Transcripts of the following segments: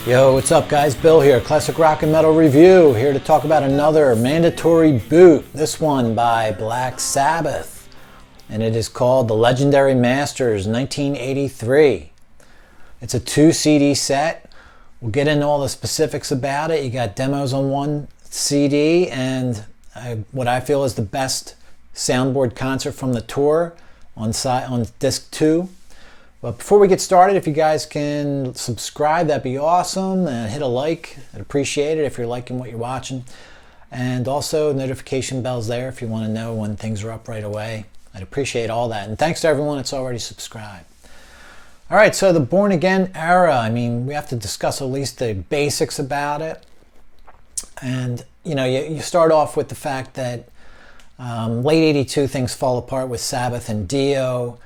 Yo, what's up guys? Bill here, Classic Rock and Metal Review, here to talk about another mandatory boot, this one by Black Sabbath, and it is called The Legendary Masters 1983. It's a 2 CD set. We'll get into all the specifics about it. You got demos on one CD and what I feel is the best soundboard concert from the tour on disc 2. But before we get started, if you guys can subscribe, that'd be awesome. And hit a like, I'd appreciate it if you're liking what you're watching. And also notification bells there if you want to know when things are up right away. I'd appreciate all that. And thanks to everyone that's already subscribed. All right, so the Born Again era, I mean, we have to discuss at least the basics about it. And, you know, you start off with the fact that late 82 things fall apart with Sabbath and Dio.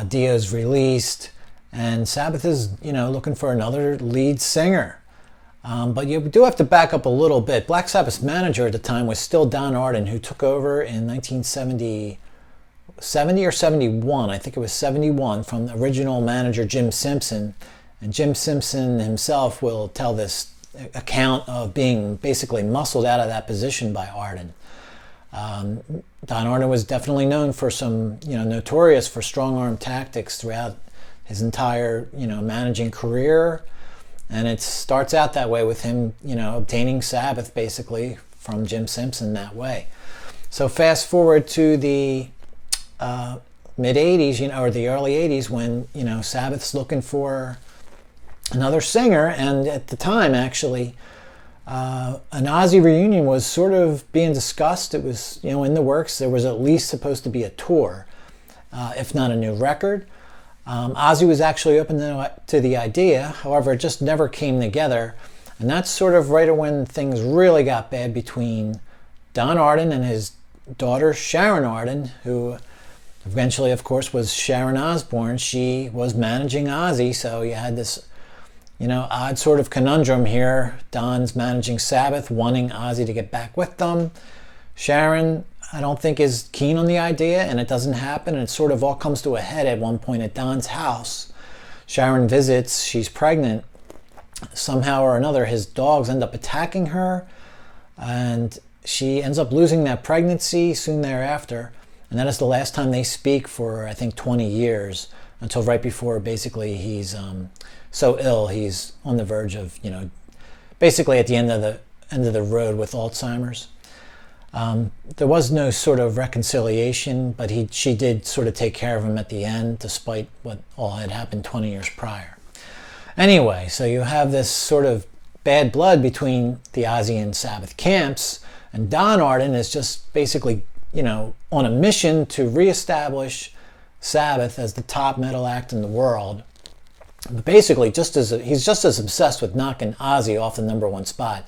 Dio's released, and Sabbath is, you know, looking for another lead singer. But you do have to back up a little bit. Black Sabbath's manager at the time was still Don Arden, who took over in 1970 or 71. I think it was 71 from the original manager Jim Simpson. And Jim Simpson himself will tell this account of being basically muscled out of that position by Arden. Don Arden was definitely known for some, notorious for strong arm tactics throughout his entire, managing career. And it starts out that way with him, obtaining Sabbath basically from Jim Simpson that way. So fast forward to the mid 80s, or the early 80s when, Sabbath's looking for another singer. And at the time, actually, an Ozzy reunion was sort of being discussed. It was, in the works. There was at least supposed to be a tour, if not a new record. Ozzy was actually open to the idea. However, it just never came together. And that's sort of right when things really got bad between Don Arden and his daughter Sharon Arden, who eventually, of course, was Sharon Osbourne. She was managing Ozzy, so you had this odd sort of conundrum here. Don's managing Sabbath, wanting Ozzy to get back with them. Sharon, I don't think, is keen on the idea, and it doesn't happen, and it sort of all comes to a head at one point at Don's house. Sharon visits, she's pregnant. Somehow or another, his dogs end up attacking her, and she ends up losing that pregnancy soon thereafter, and that is the last time they speak for, I think, 20 years, until right before basically he's so ill he's on the verge of basically at the end of the road with Alzheimer's. There was no sort of reconciliation, but she did sort of take care of him at the end, despite what all had happened 20 years prior. Anyway, so you have this sort of bad blood between the Ozzy and Sabbath camps, and Don Arden is just basically on a mission to reestablish Sabbath as the top metal act in the world. But basically, he's just as obsessed with knocking Ozzy off the #1 spot.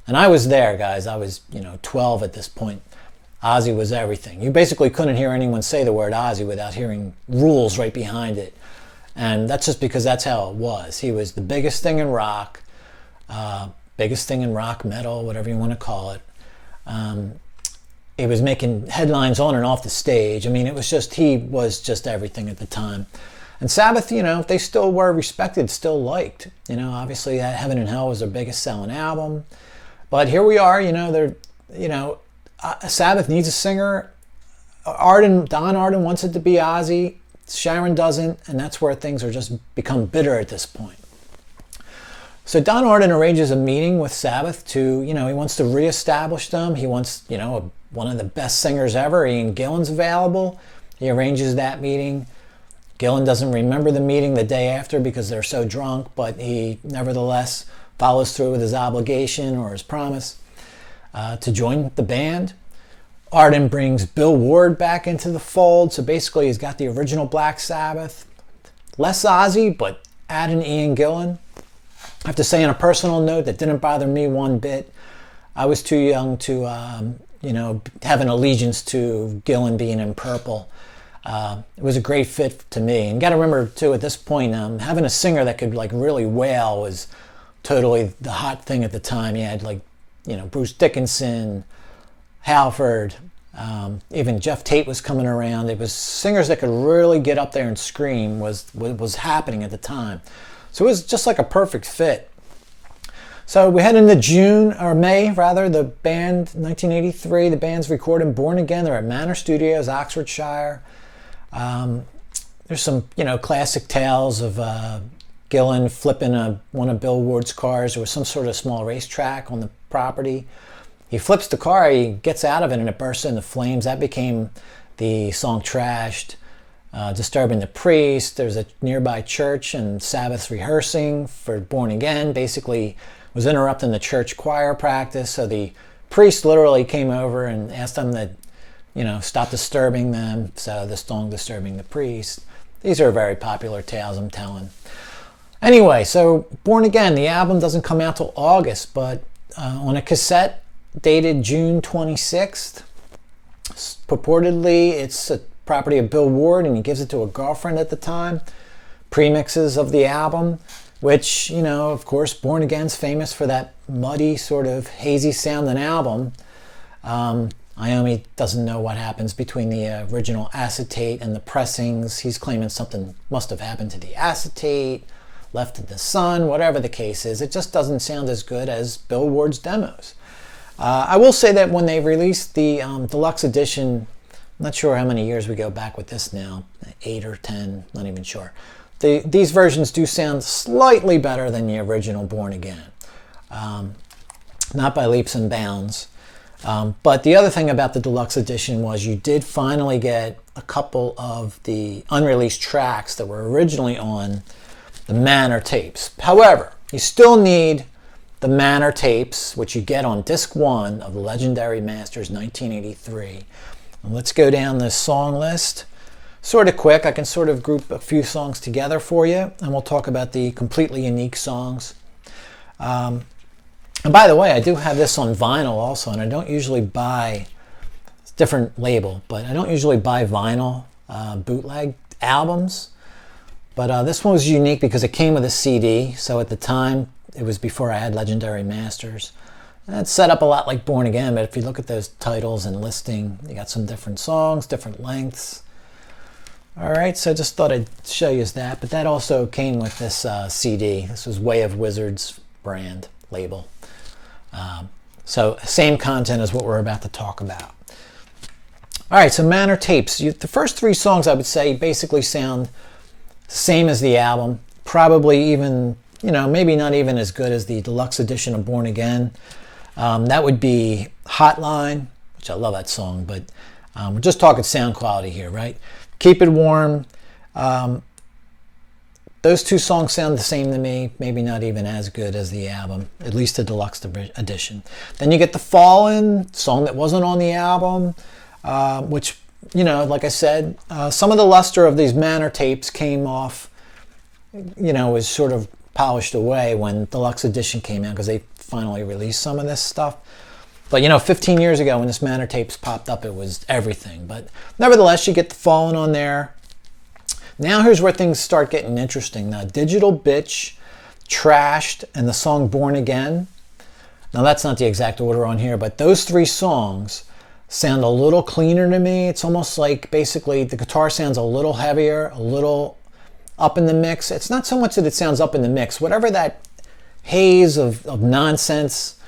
And I was there, guys. I was, 12 at this point. Ozzy was everything. You basically couldn't hear anyone say the word Ozzy without hearing rules right behind it. And that's just because that's how it was. He was the biggest thing in rock, metal, whatever you want to call it. He was making headlines on and off the stage. I mean, he was just everything at the time. And Sabbath, they still were respected, still liked. Obviously that Heaven and Hell was their biggest selling album. But here we are, Sabbath needs a singer. Don Arden wants it to be Ozzy. Sharon doesn't, and that's where things are just become bitter at this point. So Don Arden arranges a meeting with Sabbath to, he wants to reestablish them. He wants, one of the best singers ever, Ian Gillan's available. He arranges that meeting. Gillan doesn't remember the meeting the day after because they're so drunk, but he nevertheless follows through with his obligation or his promise to join the band. Arden brings Bill Ward back into the fold, so basically he's got the original Black Sabbath. Less Ozzy, but add an Ian Gillan. I have to say on a personal note, that didn't bother me one bit. I was too young to, have an allegiance to Gillan being in purple. It was a great fit to me. And you got to remember, too, at this point, having a singer that could, really wail was totally the hot thing at the time. You had, Bruce Dickinson, Halford, even Jeff Tate was coming around. It was singers that could really get up there and scream was happening at the time. So it was just like a perfect fit. So we head into June, or May rather, the band, 1983, the band's recording Born Again. They're at Manor Studios, Oxfordshire. There's some, classic tales of Gillan flipping one of Bill Ward's cars. There was some sort of small racetrack on the property. He flips the car, he gets out of it, and it bursts into flames. That became the song Trashed. Disturbing the Priest. There's a nearby church, and Sabbath's rehearsing for Born Again basically was interrupting the church choir practice. So the priest literally came over and asked them to, stop disturbing them. So the song Disturbing the Priest. These are very popular tales I'm telling. Anyway, so Born Again, the album doesn't come out till August, but on a cassette dated June 26th. Purportedly, it's a property of Bill Ward, and he gives it to a girlfriend at the time. Premixes of the album, which, of course, Born Again's famous for that muddy, sort of hazy sounding album. Iomi doesn't know what happens between the original acetate and the pressings. He's claiming something must have happened to the acetate, left in the sun, whatever the case is. It just doesn't sound as good as Bill Ward's demos. I will say that when they released the deluxe edition, I'm not sure how many years we go back with this now, 8 or 10, not even sure. These versions do sound slightly better than the original Born Again. Not by leaps and bounds. But the other thing about the deluxe edition was you did finally get a couple of the unreleased tracks that were originally on the Manor Tapes. However, you still need the Manor Tapes, which you get on disc 1 of the Legendary Masters 1983. And let's go down this song list. Sort of quick, I can sort of group a few songs together for you, and we'll talk about the completely unique songs. And by the way, I do have this on vinyl also, and I don't usually buy, it's a different label, but I don't usually buy vinyl bootleg albums. But this one was unique because it came with a CD, so at the time, it was before I had Legendary Masters. And it's set up a lot like Born Again, but if you look at those titles and listing, you got some different songs, different lengths. All right, so I just thought I'd show you that, but that also came with this CD. This was Way of Wizards brand label. So same content as what we're about to talk about. All right, so Manor Tapes. The first 3 songs, I would say, basically sound the same as the album, probably even, maybe not even as good as the deluxe edition of Born Again. That would be Hotline, which I love that song, but we're just talking sound quality here, right? Keep It Warm. Those 2 songs sound the same to me, maybe not even as good as the album, at least the deluxe edition. Then you get The Fallen, song that wasn't on the album, which, like I said, some of the luster of these Manor Tapes came off, was sort of polished away when deluxe edition came out because they finally released some of this stuff. But 15 years ago when this Manor Tapes popped up, it was everything. But nevertheless, you get The Fallen on there. Now here's where things start getting interesting. Now, Digital Bitch, Trashed, and the song Born Again. Now that's not the exact order on here, but those 3 songs sound a little cleaner to me. It's almost like basically the guitar sounds a little heavier, a little up in the mix. It's not so much that it sounds up in the mix. Whatever that haze of nonsense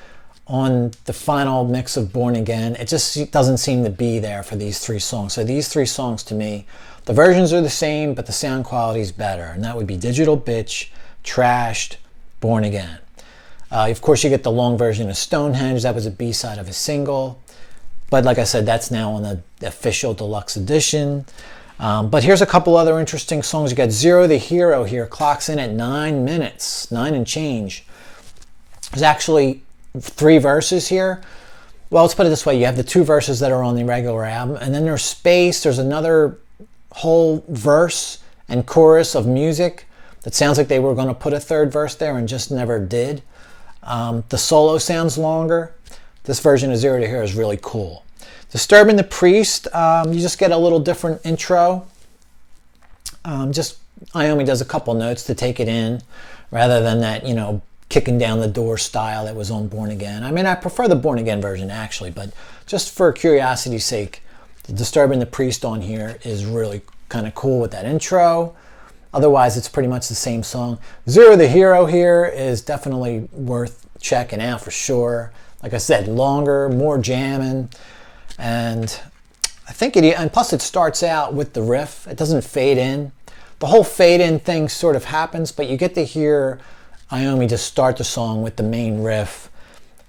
on the final mix of Born Again, it just doesn't seem to be there for these 3 songs. So these 3 songs to me, the versions are the same, but the sound quality is better. And that would be Digital Bitch, Trashed, Born Again. Of course, you get the long version of Stonehenge. That was a B-side of a single. But like I said, that's now on the official deluxe edition. But here's a couple other interesting songs. You got Zero the Hero here, clocks in at 9 minutes, 9 and change. There's actually 3 verses here. Well, let's put it this way. You have the 2 verses that are on the regular album, and then there's space. There's another whole verse and chorus of music that sounds like they were going to put a 3rd verse there and just never did. The solo sounds longer. This version of Zero to Hero is really cool. Disturbing the Priest, you just get a little different intro. Iomi does a couple notes to take it in rather than that, kicking down the door style that was on Born Again. I mean, I prefer the Born Again version actually, but just for curiosity's sake, the Disturbing the Priest on here is really kind of cool with that intro. Otherwise, it's pretty much the same song. Zero the Hero here is definitely worth checking out for sure. Like I said, longer, more jamming, and I think and plus it starts out with the riff. It doesn't fade in. The whole fade in thing sort of happens, but you get to hear Iomi just start the song with the main riff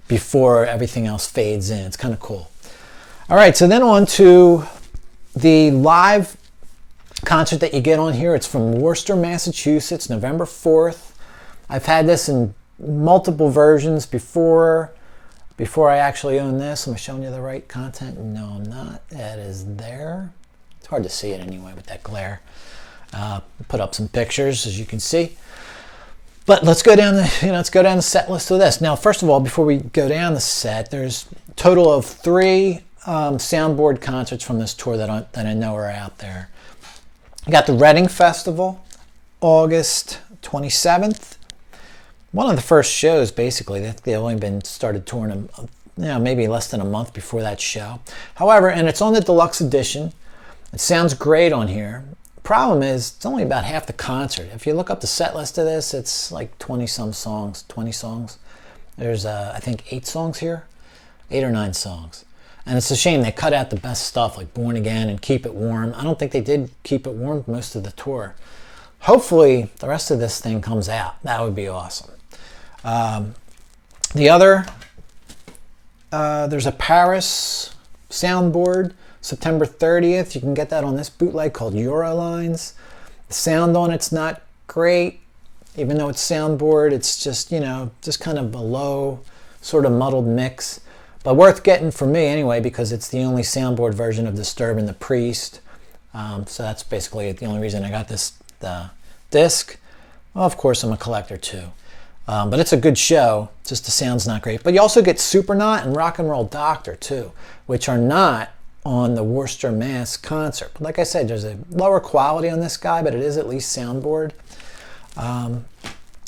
before everything else fades in. It's kind of cool. All right, so then on to the live concert that you get on here. It's from Worcester, Massachusetts, November 4th. I've had this in multiple versions before I actually own this. Am I showing you the right content? No, I'm not. That is there. It's hard to see it anyway with that glare. Put up some pictures, as you can see. But let's go down the set list of this. Now, first of all, before we go down the set, there's a total of 3 soundboard concerts from this tour that I know are out there. You got the Reading Festival, August 27th. One of the first shows, basically. They've only been started touring, maybe less than a month before that show. However, and it's on the deluxe edition. It sounds great on here. Problem is, it's only about half the concert. If you look up the set list of this, it's like 20 songs. There's, I think, 8 songs here, 8 or 9 songs. And it's a shame they cut out the best stuff like Born Again and Keep It Warm. I don't think they did Keep It Warm most of the tour. Hopefully, the rest of this thing comes out. That would be awesome. The other, there's a Paris soundboard, September 30th. You can get that on this bootleg called Eurolines. The sound on it's not great, even though it's soundboard. It's just, just kind of a low, sort of muddled mix. But worth getting for me anyway, because it's the only soundboard version of Disturb and the Priest. So that's basically the only reason I got this disc. Well, of course, I'm a collector too. But it's a good show, just the sound's not great. But you also get Supernaut and Rock and Roll Doctor too, which are not on the Worcester, Mass concert. But like I said, there's a lower quality on this guy, but it is at least soundboard.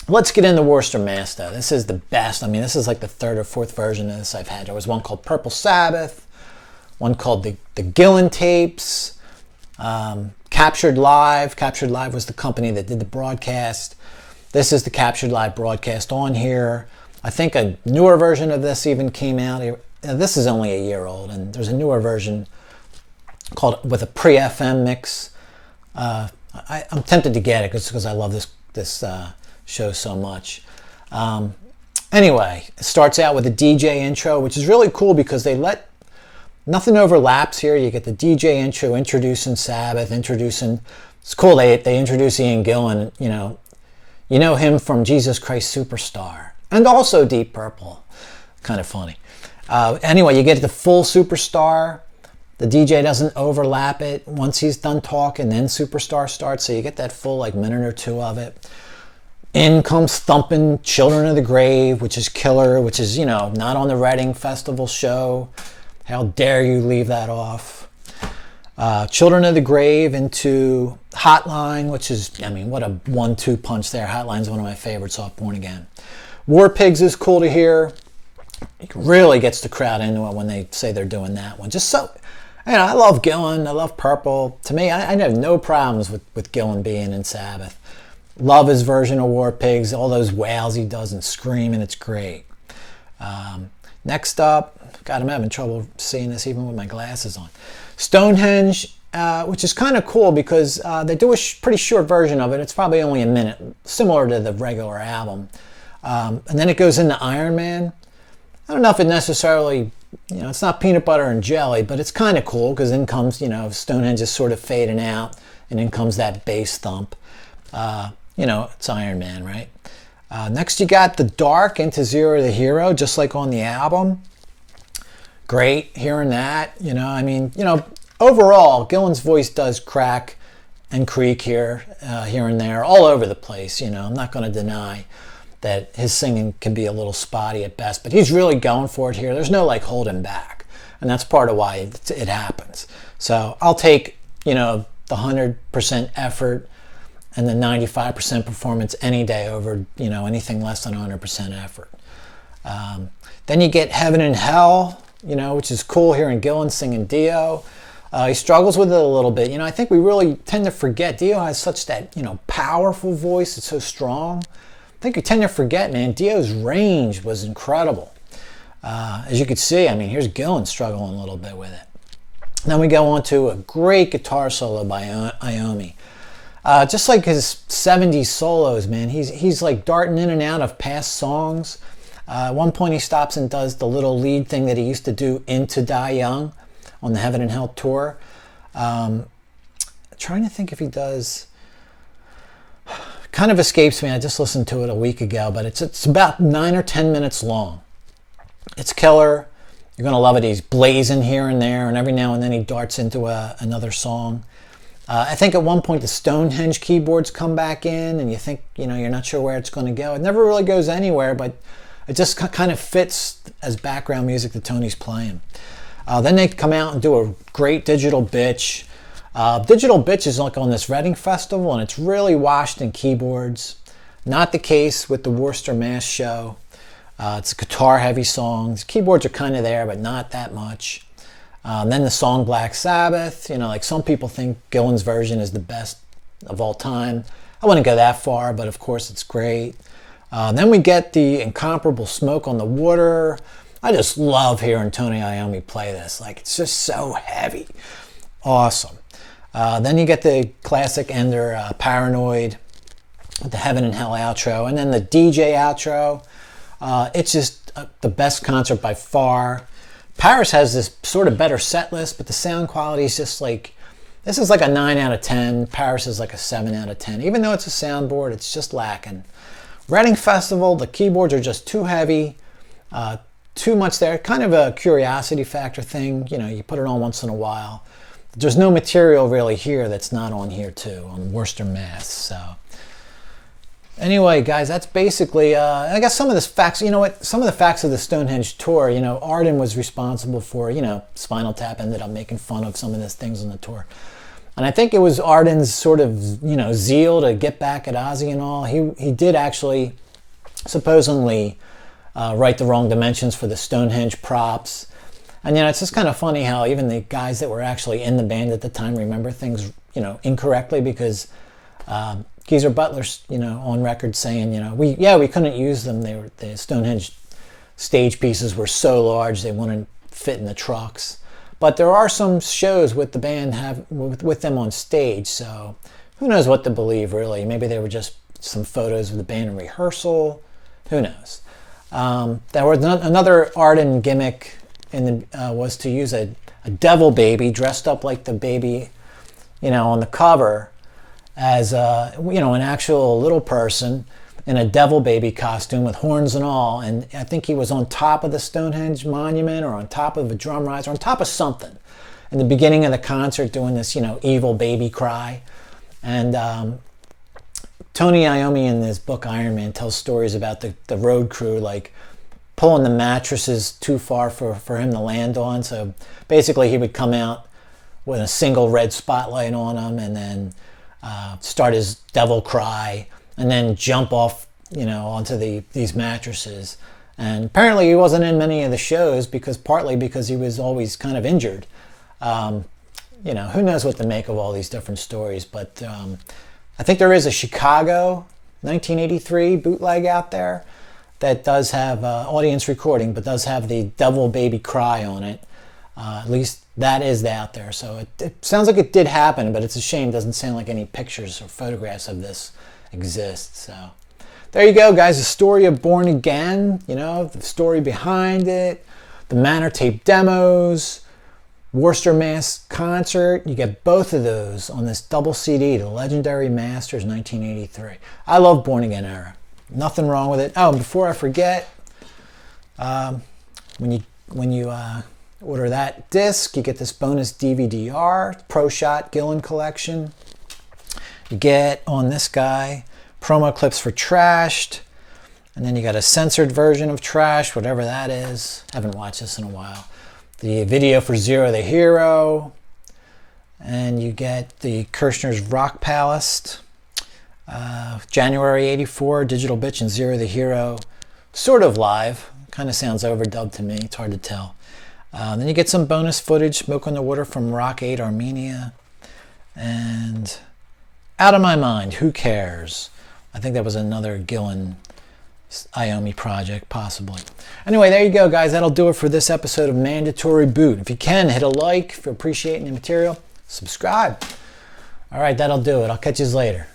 Let's get into Worcester, Mass though. This is the best. I mean, this is like the 3rd or 4th version of this I've had. There was one called Purple Sabbath, one called the Gillan Tapes, Captured Live. Captured Live was the company that did the broadcast. This is the Captured Live broadcast on here. I think a newer version of this even came out. This is only a year old, and there's a newer version called with a pre-FM mix. I'm tempted to get it because I love this show so much. Anyway, it starts out with a DJ intro, which is really cool because nothing overlaps here. You get the DJ intro introducing Sabbath, it's cool. They introduce Ian Gillan, you know him from Jesus Christ Superstar and also Deep Purple. Kind of funny. Anyway, you get the full Superstar. The DJ doesn't overlap it. Once he's done talking, then Superstar starts, so you get that full minute or 2 of it. In comes thumping Children of the Grave, which is killer, which is, not on the Reading Festival show. How dare you leave that off? Children of the Grave into Hotline, which is, what a 1-2 punch there. Hotline's one of my favorites off Born Again. War Pigs is cool to hear. It really gets the crowd into it when they say they're doing that one. Just so, I love Gillan. I love Purple. To me, I have no problems with Gillan being in Sabbath. Love his version of War Pigs, all those wails he does and screaming, it's great. Next up, God, I'm having trouble seeing this even with my glasses on. Stonehenge, which is kind of cool because they do a pretty short version of it. It's probably only a minute, similar to the regular album. And then it goes into Iron Man. I don't know if it necessarily, it's not peanut butter and jelly, but it's kind of cool because in comes, Stonehenge is sort of fading out, and in comes that bass thump. It's Iron Man, right? Next you got The Dark into Zero the Hero, just like on the album. Great hearing that, overall, Gillan's voice does crack and creak here and there, all over the place, I'm not going to deny that his singing can be a little spotty at best, but he's really going for it here. There's no holding back, and that's part of why it happens. So I'll take, the 100% effort and the 95% performance any day over, anything less than 100% effort. Then you get Heaven and Hell, which is cool hearing Gillan singing Dio. He struggles with it a little bit. I think we really tend to forget Dio has such that, powerful voice. It's so strong. I think you tend to forget, man, Dio's range was incredible. As you can see, I mean, here's Gillan struggling a little bit with it. Then we go on to a great guitar solo by Iomi. Just like his 70s solos, man, he's like darting in and out of past songs. At one point he stops and does the little lead thing that he used to do into Die Young on the Heaven and Hell tour. Trying to think if he does... Kind of escapes me. I just listened to it a week ago, but it's about 9 or 10 minutes long. It's killer. You're going to love it. He's blazing here and there, and every now and then he darts into another song. I think at one point the Stonehenge keyboards come back in, and you think, you're not sure where it's going to go. It never really goes anywhere, but it just kind of fits as background music that Tony's playing. Then they come out and do a great Digital Bitch. Digital Bitch is like on this Reading Festival, and it's really washed in keyboards. Not the case with the Worcester Mass show. It's guitar-heavy songs. Keyboards are kind of there, but not that much. Then the song Black Sabbath. Like some people think Gillan's version is the best of all time. I wouldn't go that far, but of course it's great. Then we get the incomparable Smoke on the Water. I just love hearing Tony Iomi play this. Like, it's just so heavy. Awesome. Then you get the classic ender, Paranoid, with the Heaven and Hell outro, and then the DJ outro. It's just the best concert by far. Paris has this sort of better set list, but the sound quality is just like, this is like a 9 out of 10. Paris is like a 7 out of 10. Even though it's a soundboard, it's just lacking. Reading Festival, the keyboards are just too heavy, too much there. Kind of a curiosity factor thing. You put it on once in a while. There's no material really here that's not on here too, on Worcester, Mass. So anyway, guys, that's basically, I guess some of the facts, some of the facts of the Stonehenge tour, Arden was responsible for, Spinal Tap ended up making fun of some of these things on the tour. And I think it was Arden's sort of, zeal to get back at Ozzy and all. He did actually supposedly write the wrong dimensions for the Stonehenge props. And it's just kind of funny how even the guys that were actually in the band at the time remember things, incorrectly, because Geezer Butler's, on record saying, we couldn't use them. The Stonehenge stage pieces were so large they wouldn't fit in the trucks. But there are some shows with the band with them on stage, so who knows what to believe, really. Maybe they were just some photos of the band in rehearsal. Who knows? There was another Arden gimmick was to use a devil baby dressed up like the baby, on the cover as an actual little person in a devil baby costume with horns and all. And I think he was on top of the Stonehenge monument or on top of a drum rise or on top of something in the beginning of the concert doing this, evil baby cry. And Tony Iomi in his book Iron Man tells stories about the road crew, like, pulling the mattresses too far for him to land on. So basically he would come out with a single red spotlight on him and then start his devil cry and then jump off, onto these mattresses. And apparently he wasn't in many of the shows partly because he was always kind of injured. Who knows what to make of all these different stories, but I think there is a Chicago 1983 bootleg out there that does have audience recording, but does have the devil baby cry on it. At least that is out there. So it sounds like it did happen, but it's a shame. It doesn't sound like any pictures or photographs of this exist. So there you go, guys. The story of Born Again, the story behind it, the Manor Tape demos, Worcester Mass concert. You get both of those on this double CD, the Legendary Masters 1983. I love Born Again era. Nothing wrong with it. Oh, before I forget, when you order that disc, you get this bonus DVD-R, Pro Shot Gillan collection. You get on this guy promo clips for Trashed, and then you got a censored version of Trash, whatever that is. Haven't watched this in a while. The video for Zero the Hero, and you get the Kirshner's Rock Palace. January 84, Digital Bitch and Zero the Hero, sort of live. Kind of sounds overdubbed to me. It's hard to tell. Then you get some bonus footage, Smoke on the Water from Rock 8 Armenia. And Out of My Mind, Who Cares? I think that was another Gillan Iomi project, possibly. Anyway, there you go, guys. That'll do it for this episode of Mandatory Boot. If you can, hit a like if you're appreciating the material. Subscribe. All right, that'll do it. I'll catch you later.